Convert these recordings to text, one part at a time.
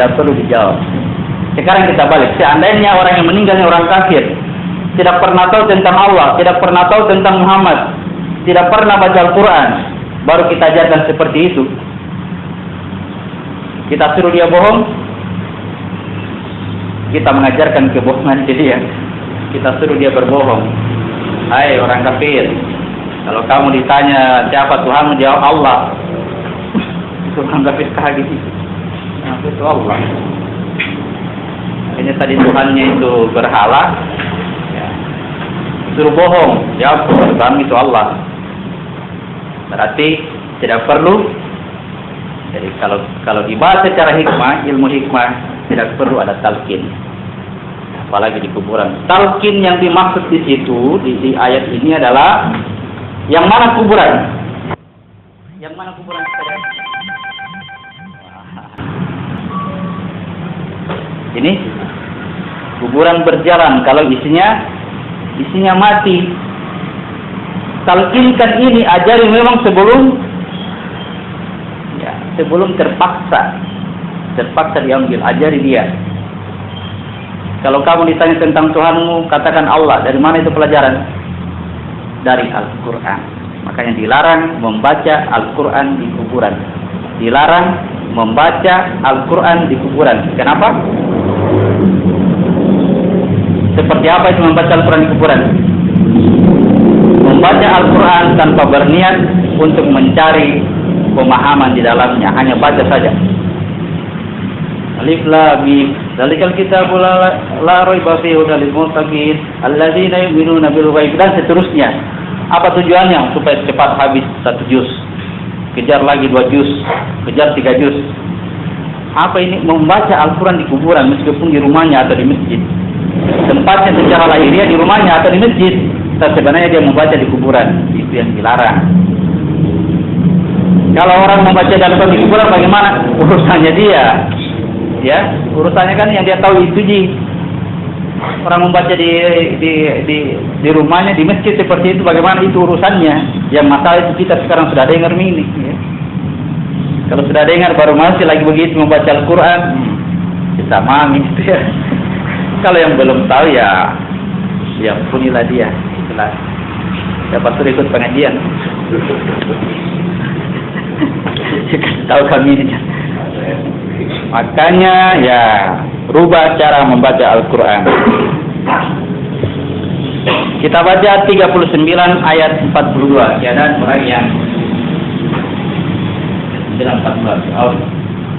tidak perlu dijawab. Sekarang kita balik. Seandainya orang yang meninggalnya orang kafir, tidak pernah tahu tentang Allah, tidak pernah tahu tentang Muhammad, tidak pernah baca Al-Quran, baru kita ajarkan seperti itu, kita suruh dia bohong, kita mengajarkan kebohongan ke dia. Kita suruh dia berbohong. Hai orang kafir, kalau kamu ditanya siapa Tuhanmu, jawab Allah. Itu orang kafir kaget itu. Itu Allah. Ini tadi Tuhannya itu berhala. Ya. Suruh bohong, jawab Tuhan itu Allah. Berarti tidak perlu. Jadi kalau dibahas secara hikmah, ilmu hikmah, tidak perlu ada talqin. Apalagi di kuburan. Talqin yang dimaksud di situ di ayat ini adalah yang mana kuburan? Yang mana kuburan? Ini kuburan berjalan kalau isinya mati. Talqinkan ini, ajari memang sebelum terpaksa diambil, ajari dia. Kalau kamu ditanya tentang Tuhanmu, katakan Allah. Dari mana itu pelajaran? Dari Al-Quran. Makanya dilarang membaca Al-Quran di kuburan. Dilarang membaca Al-Quran di kuburan. Kenapa? Seperti apa itu membaca Al-Quran di kuburan? Membaca Al-Quran tanpa berniat untuk mencari pemahaman di dalamnya, hanya baca saja. Alif lam mim, zalikal kitabul la raiba fihi hudal lil muttaqin alladzina yu'minuna bil ghaib, dan seterusnya. Apa tujuannya? Supaya cepat habis 1 juz. Kejar lagi 2 juz, kejar 3 juz. Apa ini? Membaca Al-Quran di kuburan, meskipun di rumahnya atau di masjid. Tempatnya secara lahiriah di rumahnya atau di masjid, tapi sebenarnya dia membaca di kuburan. Itu yang dilarang. Kalau orang membaca Al-Quran di kuburan, bagaimana? Urusannya dia. Ya, urusannya kan yang dia tahu itu ji. Orang membaca di rumahnya, di masjid seperti itu, bagaimana itu urusannya? Yang masalah itu kita sekarang sudah dengar ini. Ya. Kalau sudah dengar baru masih lagi begitu membaca Al-Quran, kita mami gitu ya. Kalau yang belum tahu ya punilah dia. Itulah. Dapat suruh ikut pengajian. Tahu kami ini. Makanya ya rubah cara membaca Al-Quran. Kita baca 39 ayat 42. Keadaan orang yang 9:14.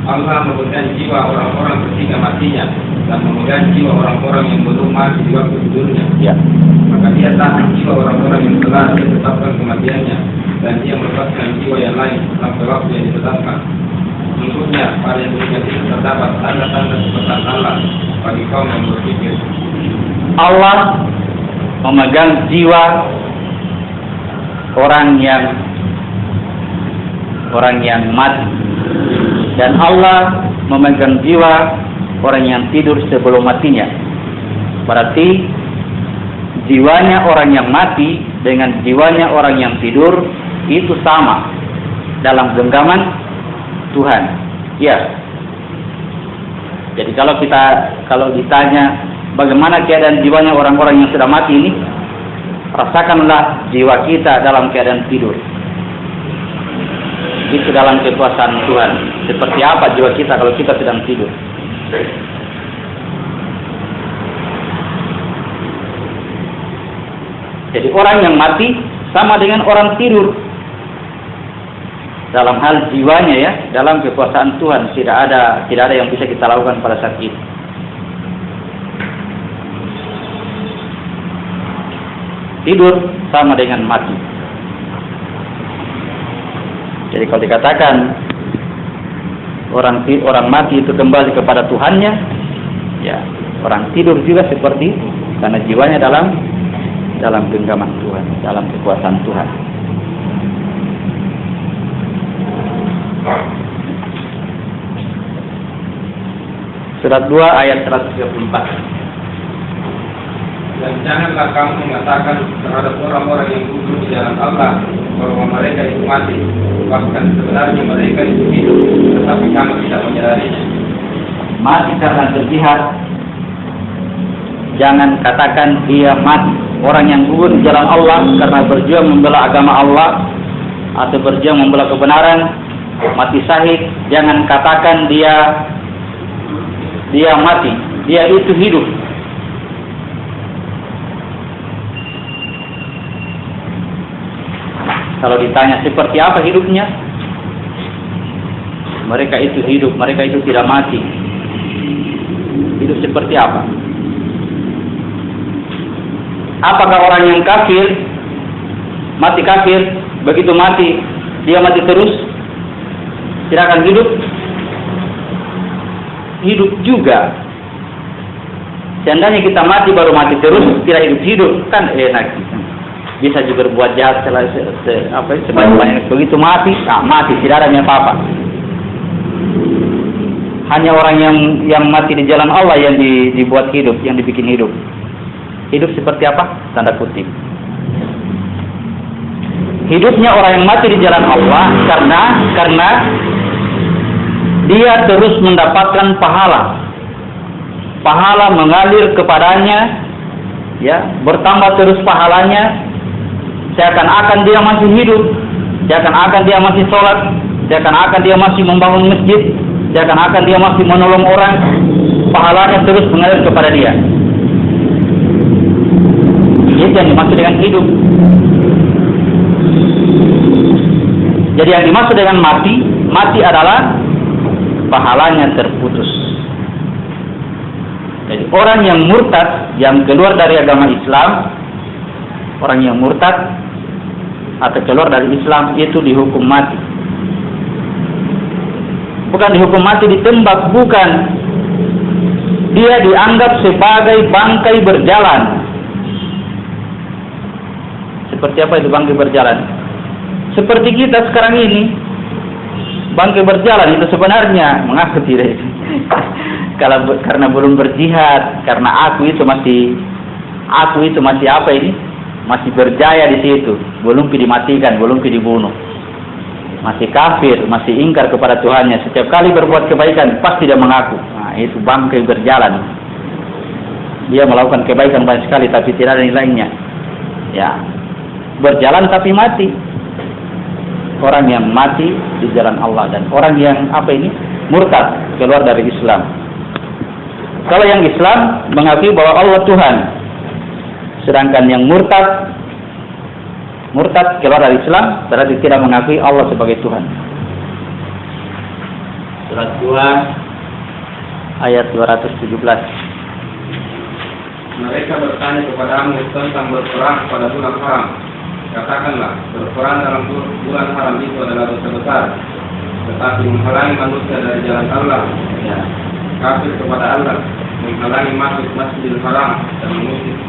Allah memegang jiwa orang-orang ketika matinya dan memegang jiwa orang-orang yang belum mati di waktu tidurnya. Ya. Maka dia tahan jiwa orang-orang yang telah ditetapkan kematiannya, dan dia melepaskan jiwa yang lain sampai waktu yang ditetapkan. Menurutnya pada yang beriman itu terdapat tanda-tanda kebesaran Allah bagi kaum yang berpikir. Allah memegang jiwa orang yang mati, dan Allah memegang jiwa orang yang tidur sebelum matinya. Berarti jiwanya orang yang mati dengan jiwanya orang yang tidur itu sama dalam genggaman Tuhan. Ya. Jadi kalau ditanya bagaimana keadaan jiwanya orang-orang yang sudah mati ini, rasakanlah jiwa kita dalam keadaan tidur. Itu dalam kekuasaan Tuhan. Seperti apa jiwa kita kalau kita sedang tidur? Jadi orang yang mati sama dengan orang tidur. Dalam hal jiwanya ya, dalam kekuasaan Tuhan tidak ada yang bisa kita lakukan pada saat itu. Tidur sama dengan mati. Jadi kalau dikatakan orang mati itu kembali kepada Tuhannya, ya orang tidur juga seperti itu, karena jiwanya dalam genggaman Tuhan, dalam kekuasaan Tuhan. Surat 2 ayat 134. Dan janganlah kamu mengatakan terhadap orang-orang yang duduk di jalan Allah bahwa mereka itu mati, bahkan sebenarnya mereka itu hidup, tetapi kamu tidak menyadarinya. mati karena berjihad, jangan katakan dia mati. Orang yang gugur di jalan Allah karena berjuang membela agama Allah atau berjuang membela kebenaran, mati syahid, jangan katakan dia mati, dia itu hidup. Kalau ditanya seperti apa hidupnya, mereka itu hidup, mereka itu tidak mati. Hidup seperti apa? Apakah orang yang kafir, mati kafir, begitu mati, dia mati terus, tidak akan hidup? Hidup juga. Seandainya kita mati baru mati terus, tidak hidup, kan enak. Bisa juga berbuat jahat sebanyak-banyak. Begitu mati, mati, tidak ada apa-apa. Hanya orang yang mati di jalan Allah yang dibuat hidup, yang dibikin hidup. Hidup seperti apa? Tanda kutip. Hidupnya orang yang mati di jalan Allah karena dia terus mendapatkan pahala. Pahala mengalir kepadanya, ya, bertambah terus pahalanya. Seakan-akan dia masih hidup, seakan-akan dia masih sholat, seakan-akan dia masih membangun masjid, seakan-akan dia masih menolong orang, pahalanya terus mengalir kepada dia. Itu yang dimaksud dengan hidup. Jadi yang dimaksud dengan mati adalah pahalanya terputus. Jadi orang yang murtad, yang keluar dari agama Islam, orang yang murtad atau keluar dari Islam itu dihukum mati. Bukan dihukum mati ditembak, bukan. Dia dianggap sebagai bangkai berjalan. Seperti apa itu bangkai berjalan? Seperti kita sekarang ini, bangkai berjalan itu sebenarnya mengaku tidak. Karena belum berjihad, karena aku itu masih apa ini? Masih berjaya di situ, belum dimatikan, belum dibunuh. Masih kafir, masih ingkar kepada Tuhannya. Setiap kali berbuat kebaikan pasti dia mengaku. Nah, itu bangkai berjalan. Dia melakukan kebaikan banyak sekali tapi tidak ada nilainya. Ya, berjalan tapi mati. Orang yang mati di jalan Allah dan orang yang murtad, keluar dari Islam. Kalau yang Islam mengakui bahwa Allah Tuhan, sedangkan yang murtad keluar dari Islam berarti tidak mengakui Allah sebagai Tuhan. Surat 2 ayat 217. Mereka bertanya kepadamu tentang berperang pada bulan haram. Katakanlah, berperang dalam bulan haram itu adalah dosa besar, tetapi menghalangi manusia dari jalan Allah, kafir kepada Allah, menghalangi masuk Masjidil Haram dan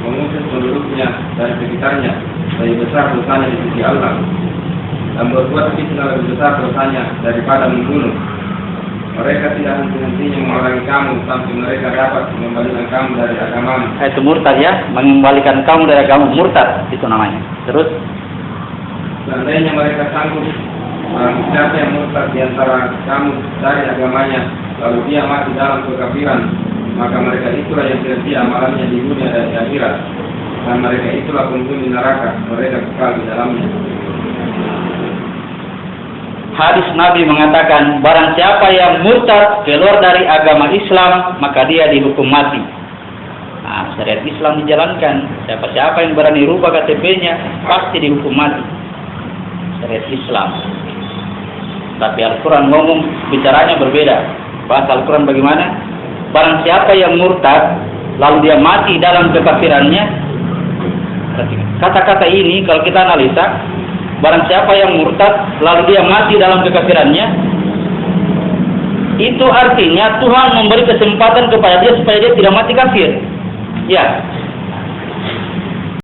mengusir penduduknya dari sekitarnya, lebih besar dosanya di sisi Allah, dan berbuat fitnah lebih besar dosanya daripada membunuh. Mereka tidak henti-hentinya memerangi kamu sampai mereka dapat mengembalikan kamu dari agamamu. Itu murtad ya, mengembalikan kamu dari agama, murtad itu namanya. Terus seandainya mereka sanggup siapa yang murtad di antara kamu dari agamanya lalu dia mati dalam kekafiran, maka mereka itulah yang sia-sia amalannya di dunia dan di akhirat, dan mereka itulah penghuni neraka, mereka kekal di dalamnya. Hadis Nabi mengatakan, barang siapa yang murtad keluar dari agama Islam, maka dia dihukum mati. Nah, syariat Islam dijalankan. Siapa-siapa yang berani rubah KTP-nya pasti dihukum mati. Syariat Islam. Tapi Al-Quran ngomong bicaranya berbeda. Bahasa Al-Quran bagaimana? Barang siapa yang murtad lalu dia mati dalam kekafirannya. Kata-kata ini kalau kita analisa, barang siapa yang murtad lalu dia mati dalam kekafirannya, itu artinya Tuhan memberi kesempatan kepada dia supaya dia tidak mati kafir. Ya,